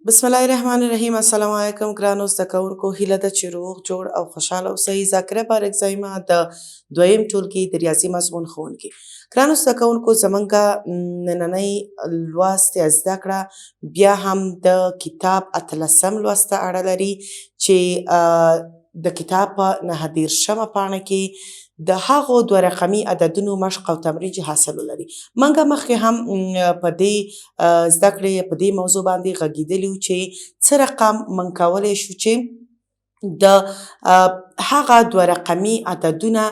بسم الله الرحمن الرحیم. السلام علیکم ګرانو زده کوونکو، هیله ده چې روغ جوړ او خوشحاله اوسئ. ذاکره بارک زایمه د دویم ټولګي د ریاضي مضمون ښوونکي. ګرانو زده کوونکو، زمونږ نننۍ لوست یا زده کړه بیا هم د کتاب 18 لوست ته اړه لري چې د کتاب په 9 پاڼه کې د هغو دوه رقمي عددونو مشق او تمرین چې حاصل ولري. موږ مخکې هم په دې زده کړې په دې موضوع باندې غږېدلي وو چې څه رقم موږ کولی شو چې د هغه دوه رقمي عددونه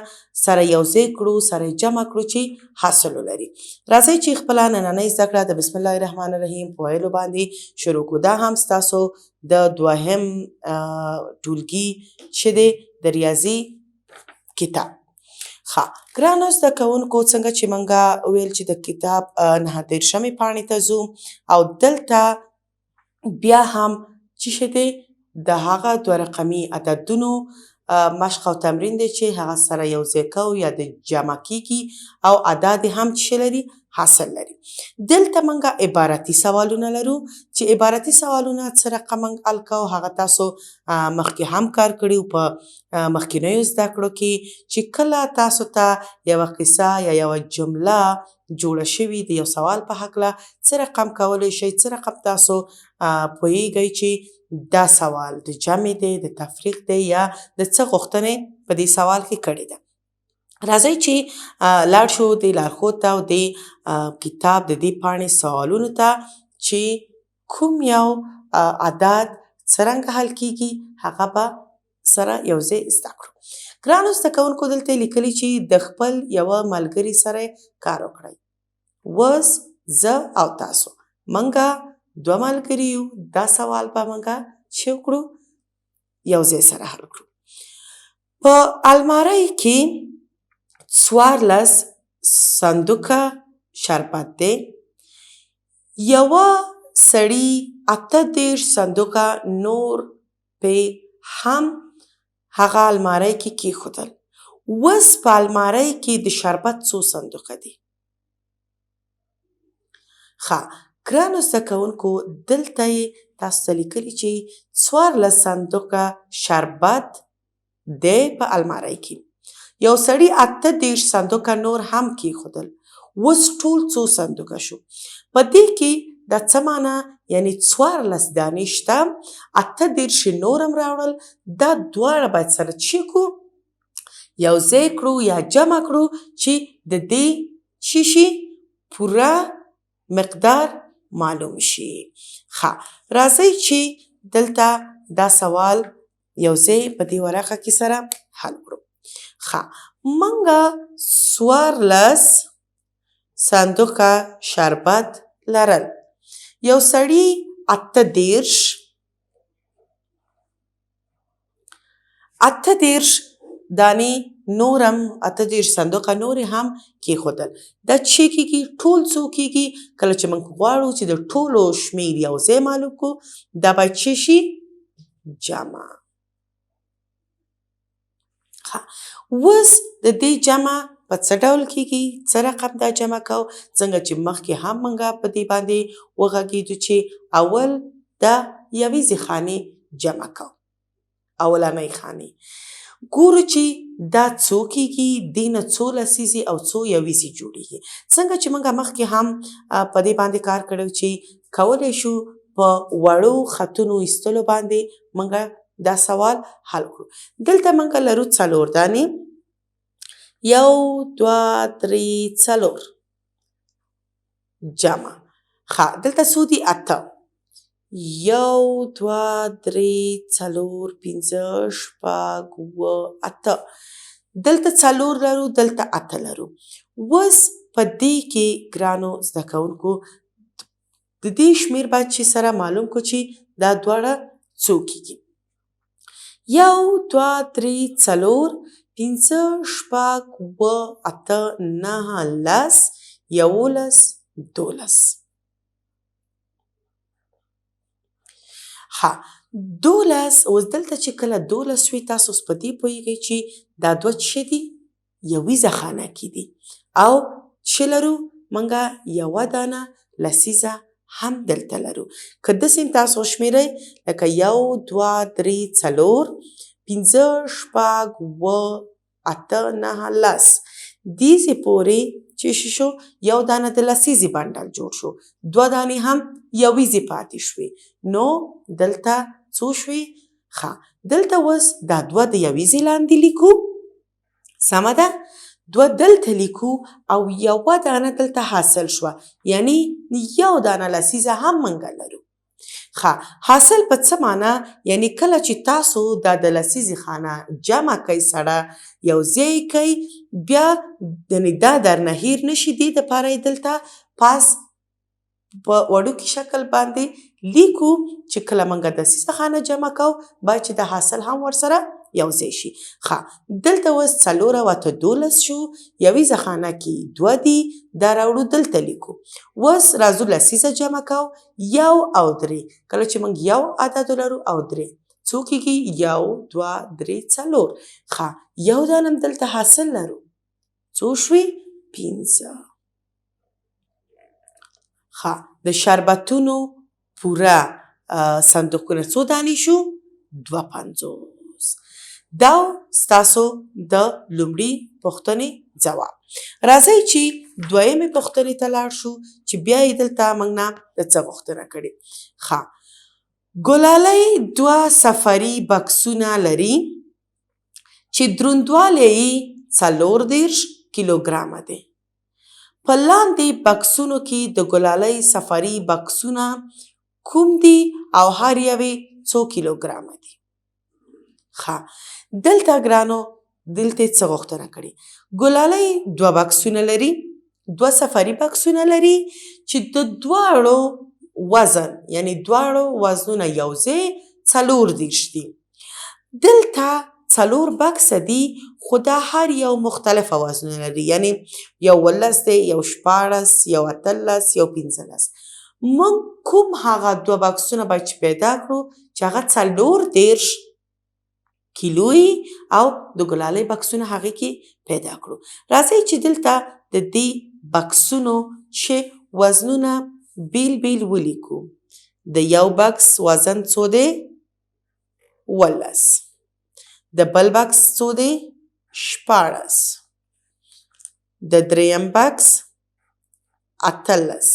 سره یوځای کړو، سره جمع کړو چې حاصل ولري. راځئ چې خپله نننۍ زده کړه د بسم الله الرحمن الرحیم په ویلو باندې شروع کړو. دا هم ستاسو د دوهم ټولګي چې دی د ریاضي کتاب. ګرانو زده کوونکو، څنګه چې موږ ویل چې د کتاب 19 پاڼې ته ځو او دلته بیا هم چې شی دی د هغه دوه رقمي عددونو مشق او تمرین دی چې هغه سره یوځای کوو یا د جمع کیږي او عدد هم چې لري حاصل لري. دلته موږ عبارتي سوالونه لرو چې عبارتي سوالونه څه رقم موږ حل کوو. هغه تاسو مخکې هم کار کړي په مخکینیو زده کړو کې چې کله تاسو ته یوه قصه یا یوه جمله جوړه شوي د یو سوال په هکله څه رقم کولی شئ، څه رقم تاسو پوهیږئ چې دا سوال د جمع دی، د تفریق دی یا د څه غوښتنې په دې سوال کې کړې ده. راځئ چې لاړ شو د لارښود ته او د کتاب د دې پاڼې سوالونو ته چې کوم یو عدد څرنګه حل کیږي هغه به سره یوځای زده کړو. ګرانو زده کوونکو، دلته یې لیکلي چې د خپل یوه ملګري سره کار وکړئ. اوس زه او تاسو موږ دوه ملګري یو، دا سوال به موږ چې وکړو یوځای سره حل کړو. په المارۍ کې 14 صندوقه شربت دی. یوه سړي 18 صندوقه نور پې هم هغه المارۍ کې کېښودل. اوس په المارۍ کې د شربت څو صندوقه دي؟ ګرانو زده کوونکو، دلته یې تاسو ته لیکلي چې 14 صندوقه شربت دی په المارۍ کې. یو سړي 18 صندوقه نور هم کېښودل. اوس ټول څو صندوقه شو؟ په دې کې دا څه معنا؟ یعنې 14 دانې شته، 18 نور هم راوړل. دا دواړه باید سره چې کړو یوځای کړو یا جمع کړو چې د دې چې شي پوره مقدار معلوم شي. راځئ چې دلته دا سوال یوځای په دې ورقه کې سره حل کړو. موږ 14 صندوقه شربت لرل. یو سړي 18 دانې نور هم 18 صندوقه نورې هم کېښودل. دا چې کېږي ټول څو کېږي؟ کله چې موږ غواړو چې د ټولو شمېر یوځای معلوم کړو دا باید چې شي جمع. اوس د دې جمع په څه ډول کېږي؟ څه رقم دا جمع کوو؟ څنګه چې مخکې هم موږ په دې باندې وغږېدو چې اول د یویزې خانې جمع کوو، اولنۍ خانې. ګورو چې دا څو کېږي، دې نه څو لسیزې او څو یویزې جوړېږي. څنګه چې موږ مخکې هم په دې باندې کار کړی چې کولی شو په وړو خطونو ایستلو باندې موږ دا سوال حل کړو. دلته موږ لرو 4 دانې، 1 2 3 4 جمع. دلته څو دي؟ 8. 1 2 3 4 5 6 7 8. دلته 4 لرو، دلته 8 لرو. اوس په دې کې ګرانو زده کوونکو د دې شمېر باید چې سره معلوم کړو چې دا دواړه څو کېږي. 1 2 3 4 5 6 7 8 9 10 11 12. 12. اوس دلته چې کله 12 وي تاسو اوس په دې پوهېږئ چې دا دوه څه دي؟ یویزه خانه کې دي او څه لرو؟ موږ یوه دانه لسیزه هم دلته لرو. که داسې تاسو وشمېرئ لکه 1 2 3 4 5 6 7 8 9 10 دېسې پورې چې شو یو دانه د لسیزې بنډل جوړ شو، 2 دانې هم یویزې پاتې شوې. نو دلته څو شوې؟ ښه دلته اوس دا 2 د یویزې لاندې لیکو، سمه ده؟ 2 دلته لیکو او 1 دانه دلته حاصل شوه، یعنی 1 دانه لسیزه هم موږ لرو. ښه حاصل په څه معنا؟ یعنی کله چې تاسو دا د لسیزې خانه جمع کوئ سره یو ځای کوئ بیا دا درنه هیر نشي، دې دپاره یې دلته پاس په وړوکي شکل باندې لیکو چې کله موږ د لسیزه خانه جمع کوو باید چې د حاصل هم ورسره یو ځای شي. ښه دلته اوس 4 او 8 12 شو، یویزه خانه کې 2 دي، دا راوړو دلته لیکو. اوس راځو لسیزه جمع کوو 1 او 3، کله چې موږ یو عدد لرو او 3 څو کېږي؟ 1 2 3 4. ښه یو دانه هم دلته حاصل لرو، څو شوې؟ 15. ښه د شربتونو پوره صندوقونه څو دانې شو؟ 52. دا ستاسو د لومړي پوښتنې ځواب. راځئ چې دویمې پوښتنې ته لاړ شو چې بیا یې دلته موږ نه د څه غوښتنه کړې. ښه ګلالۍ 2 سفري بکسونه لري چې دروندوالی یې 40 کیلوګرامه دی. په لاندې بکسونو کې د ګلالۍ سفري بکسونه کوم دي او هر یوې څو کیلوګرامه دي؟ ښه دلته ګرانو دلته څه غوښتنه کړې؟ ګلالۍ 2 بکسونه لري، 2 سفري بکسونه لري چې د دواړو وزن یعنی دواړو وزنونه یو ځای 40 دي. دلته 4 بکسه دي خو دا هر یو مختلفه وزنونه لري، یعنی یو 18 دی، یو 14، یو 18، یو 15. موږ کوم هغه 2 بکسونه باید چې پیدا کړو چې هغه 40 کیلویي او د ګلالۍ بکسونه هغې کې پیدا کړو. راځئ چې دلته د دې بکسونو چې وزنونه بیل بیل ولیکو. د یو بکس وزن څو دی؟ 18. د بل بکس څو دی؟ 14. د دریم بکس 18.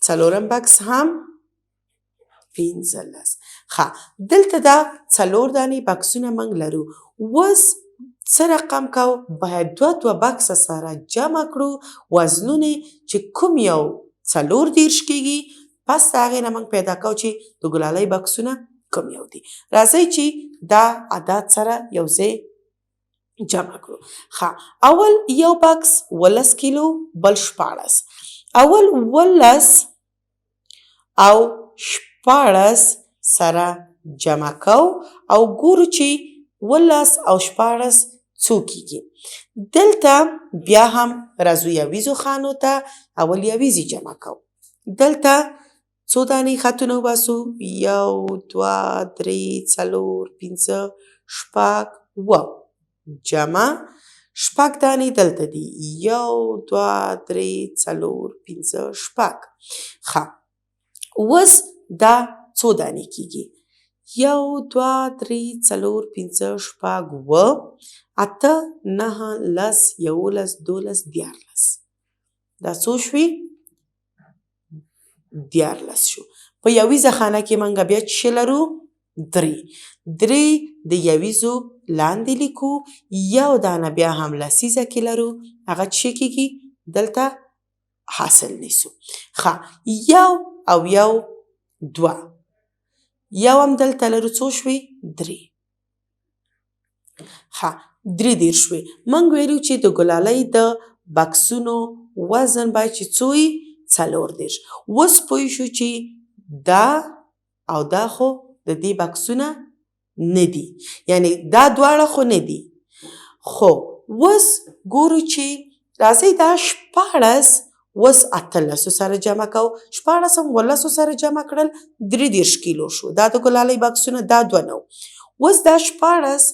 څلورم بکس هم 15. ښه دلته دا 4 دانې بکسونه موږ لرو. اوس څه رقم کوو؟ باید 2 بکسه سره جمع کړو وزنونه چې کوم یو 40 کېږي، پس د هغې نه موږ پیدا کوو چې د ګلالۍ بکسونه کوم یو دي. راځئ چې دا عدد سره یو ځای جمع کړو. ښه اول یو بکس 18 کیلو، بل 14. اول 18 او 14 سره جمع کو او ګورو چې 18 او 14 څو کېږي. دلته بیا هم راځو یویزو خانو ته، اول یویزې جمع کو. دلته څو دانې خطونه وباسو؟ 1 2 3 4 5 6 7 جمع 6 دانې دلته دي. 1 2 3 4 5 6. ښه اوس دا څو دانې کېږي؟ 1 2 3 4 5 6 7 8 9 10 11 12 14. دا څو شوې؟ 14 شو. په یویزه خانه کې موږ بیا څه لرو؟ 3. 3 د یویزو لاندې لیکو، یو دانه بیا هم لسیزه کې لرو، هغه څه کېږي؟ دلته حاصل نیسو. ښه یو او یو 2، یو هم دلته لرو، څو شوې؟ 3. ښه 3 شوې. موږ ویلو چې د ګلالۍ د بکسونو وزن باید چې څو وي؟ 40. اوس پوه شو چې دا او دا خو د دې بکسونه نه دي، یعنی دا دواړه خو نه دي. خو اوس ګورو چې راځئ دا 14 اوس 18 سره جمع کوو. 14 هم 18 سره جمع کړل 33 کیلو شو. دا د ګلالۍ بکسونه دا 2 نه و. اوس دا 14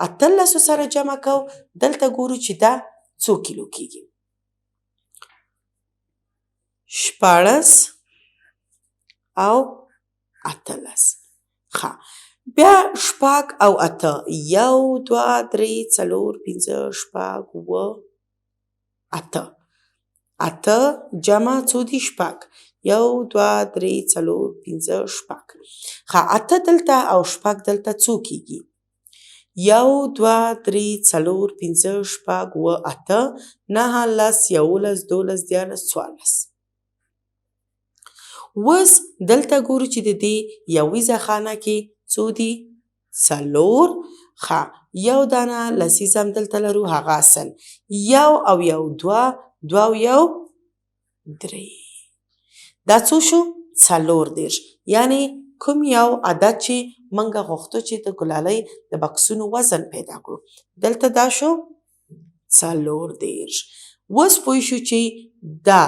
18 سره جمع کوو، دلته ګورو چې دا څو کیلو کېږي؟ 14 او 18. ښه بیا 6 او 8 1 2 3 4 5 6 7 8 8 جمع څو دي 6 1 2 3 4 5 6 ښه 8 دلته او 6 دلته څو کیږي 1 2 3 4 5 6 7 8 9 10 11 12 13 14 اوس دلته ګورو چې د دې یویزه خانه کې څو دي 4 ښه یو دانه لسیز هم دلته لرو هغه اصل 1 او 1 2 2 او 1 3 دا څو شو 24 یعنی کوم یو عدد چې موږ غوښتو چې د ګلالۍ د بکسونو وزن پیدا کړو دلته دا شو 24 اوس پوه شو چې دا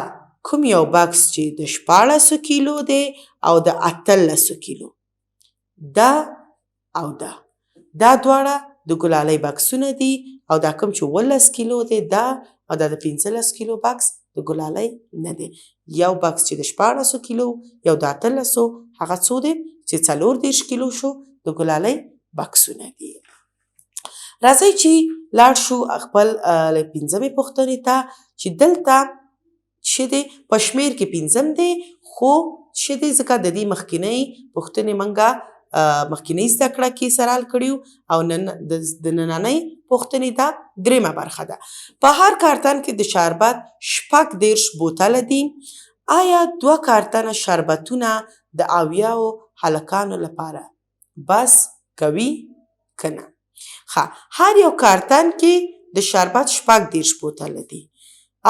کوم یو بکس چې د 14 کیلو دی او د 18 کیلو دا او دا دواړه د ګلالۍ بکسونه دي او دا کوم چې 18 کیلو دی دا او دا د 15 کیلو بکس د ګلالۍ نه دی یو بکس چې د 14 کیلو یو د 18 هغه څو دی چې 24 کیلو شو د ګلالۍ بکسونه دي راځئ چې لاړ شو خپل 15مې پوښتنې ته چې دلته چې دی په شمېر کې 5 دی خو چې دی ځکه د دې مخکینۍ پوښتنې موږ مخکینۍ زده کړه کې سره حل کړي او د نننۍ پوښتنې دا درېیمه برخه ده په هر کارتن کې د شربت 18 بوتله دي آیا 2 کارتنه شربتونه د 80 هلکانو لپاره بس کوي که نه ښه هر یو کارتن کې د شربت 18 بوتله دي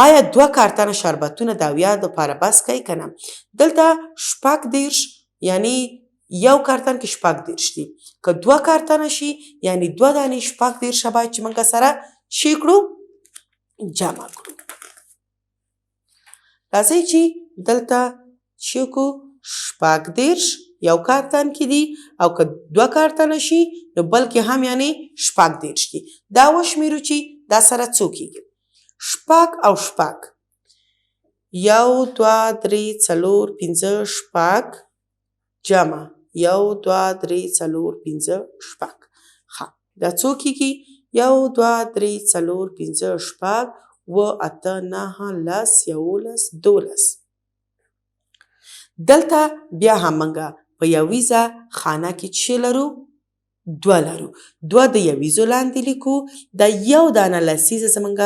آیا 2 کارتنه شربتونه د 80 لپاره بس کوي که نه دلته 18 یعنی یو کارتن کې 18 دي که 2 کارتنه شي یعنی 2 دانې 18 باید چې موږ سره چی کړو جمع کړو راځئ چې دلته چی کړو 18 یو کارتن کې دي او که 2 کارتنه شي نو بلکې هم یعنی 18 دي دا وشمېرو چې دا سره څو کیږي 6 او 6 1 2 3 4 5 6 جمع 1 2 3 4 5 6 ښه دا څو کیږي 1 2 3 4 5 6 و 8 9 10 11 12 دلته بیا هم موږ په یویزه خانه کې څه لرو 2 لرو 2 د یویزو لاندې لیکو دا یو دانه لسیزه زموږ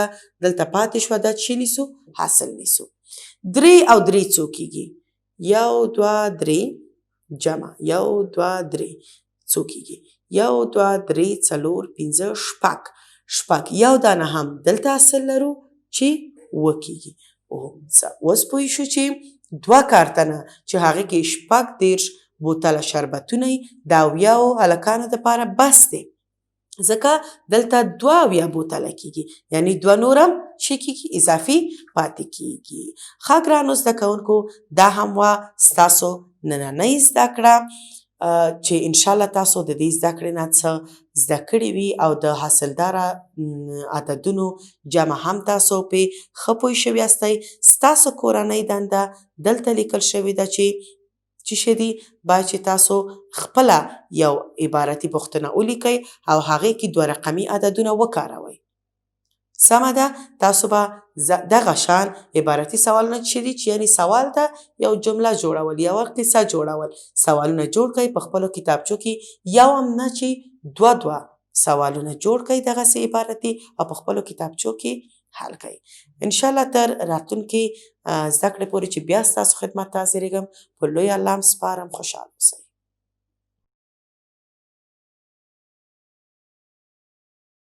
دلته پاتې شوه دا چې نیسو حاصل نیسو 3 او 3 څو کیږي 1 2 3 جمع 1 2 3 څو کیږي 1 2 3 4 5 6 یو دانه هم دلته حاصل لرو چې وکیږي اوس پوه شو چې 2 کارتنه چې هغه کې 18 بوتله شربتونه د 80 هلکانو دپاره بس دی ځکه دلته 2 بوتله کیږي یعنی 2 نورم چې کیږي اضافي پاتې کیږي ښه ګرانو زده کوونکو دا هم وه ستاسو نننۍ زده کړه چې انشاءالله تاسو د دې زده کړې نه څه زده کړي وي او د حاصلداره عددونو جمع هم تاسو پې ښه پوه شوي یاستئ ستاسو کورنۍ دنده دلته لیکل شوې ده چې څه دي باید چې تاسو خپله یو عبارتي پوښتنه ولیکئ او هغې کې 2 رقمي عددونه وکاروئ سمه ده تاسو به دغه شان عبارتي سوالونه چې دي چې یعنی سوال ته یو جمله جوړول یوه قصه جوړول سوالونه جوړ کړئ په خپلو کتابچو کې یو هم نه چې 2 سوالونه جوړ کړئ دغسې عبارتي او په خپلو کتابچو کې حل کړئ انشاءالله تر راتلونکي زده کړې پورې چې بیا ستاسو خدمت ته حاضرېږم په لوی الله م سپارم خوشحاله اوسئ